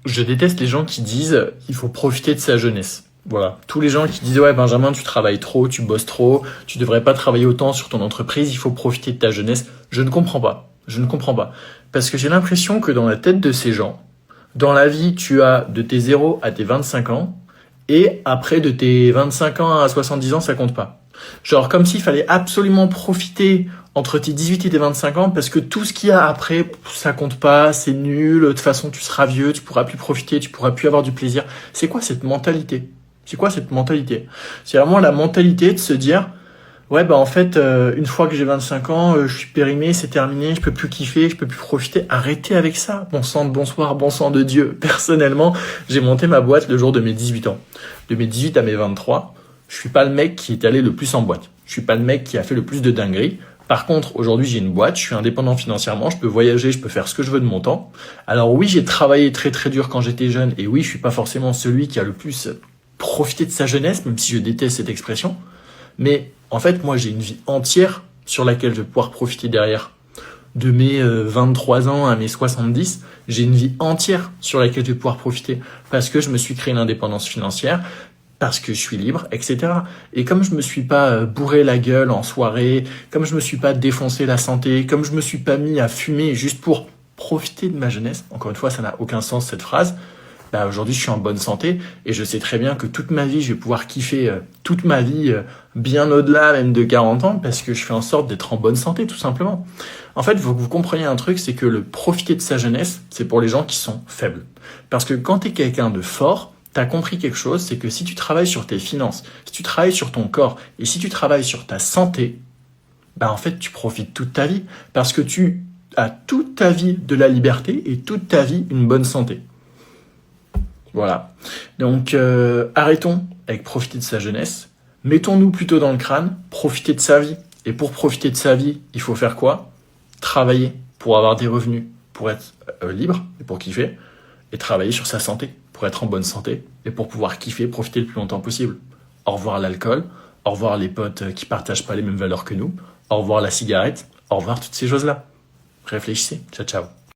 Je déteste les gens qui disent il faut profiter de sa jeunesse. Voilà. Tous les gens qui disent ouais Benjamin, tu travailles trop, tu bosses trop, tu devrais pas travailler autant sur ton entreprise, il faut profiter de ta jeunesse. Je ne comprends pas. Je ne comprends pas. Parce que j'ai l'impression que dans la tête de ces gens, dans la vie, tu as de tes 0 à tes 25 ans, et après de tes 25 ans à 70 ans, ça compte pas. Genre comme s'il fallait absolument profiter entre tes 18 et tes 25 ans parce que tout ce qu'il y a après, ça compte pas, c'est nul, de toute façon tu seras vieux, tu pourras plus profiter, tu pourras plus avoir du plaisir. C'est quoi cette mentalité? C'est quoi cette mentalité? C'est vraiment la mentalité de se dire ouais bah en fait une fois que j'ai 25 ans, je suis périmé, c'est terminé, je peux plus kiffer, je peux plus profiter. Arrêtez avec ça. Bon sang de bonsoir, bon sang de Dieu. Personnellement, j'ai monté ma boîte le jour de mes 18 ans. De mes 18 à mes 23, je suis pas le mec qui est allé le plus en boîte. Je suis pas le mec qui a fait le plus de dingueries. Par contre, aujourd'hui, j'ai une boîte, je suis indépendant financièrement, je peux voyager, je peux faire ce que je veux de mon temps. Alors oui, j'ai travaillé très très dur quand j'étais jeune et oui, je suis pas forcément celui qui a le plus profité de sa jeunesse, même si je déteste cette expression. Mais en fait, moi, j'ai une vie entière sur laquelle je vais pouvoir profiter derrière. De mes 23 ans à mes 70, j'ai une vie entière sur laquelle je vais pouvoir profiter parce que je me suis créé une indépendance financière, parce que je suis libre, etc. Et comme je me suis pas bourré la gueule en soirée, comme je me suis pas défoncé la santé, comme je me suis pas mis à fumer juste pour profiter de ma jeunesse, encore une fois, ça n'a aucun sens cette phrase, bah aujourd'hui je suis en bonne santé et je sais très bien que toute ma vie, je vais pouvoir kiffer toute ma vie bien au-delà même de 40 ans parce que je fais en sorte d'être en bonne santé tout simplement. En fait, vous compreniez un truc, c'est que le profiter de sa jeunesse, c'est pour les gens qui sont faibles. Parce que quand tu es quelqu'un de fort, t'as compris quelque chose, c'est que si tu travailles sur tes finances, si tu travailles sur ton corps et si tu travailles sur ta santé, bah en fait tu profites toute ta vie parce que tu as toute ta vie de la liberté et toute ta vie une bonne santé. Voilà. Donc arrêtons avec profiter de sa jeunesse, mettons-nous plutôt dans le crâne, profiter de sa vie. Et pour profiter de sa vie, il faut faire quoi? Travailler pour avoir des revenus, pour être libre et pour kiffer, et travailler sur sa santé pour être en bonne santé et pour pouvoir kiffer, profiter le plus longtemps possible. Au revoir l'alcool, au revoir les potes qui partagent pas les mêmes valeurs que nous, au revoir la cigarette, au revoir toutes ces choses-là. Réfléchissez. Ciao, ciao.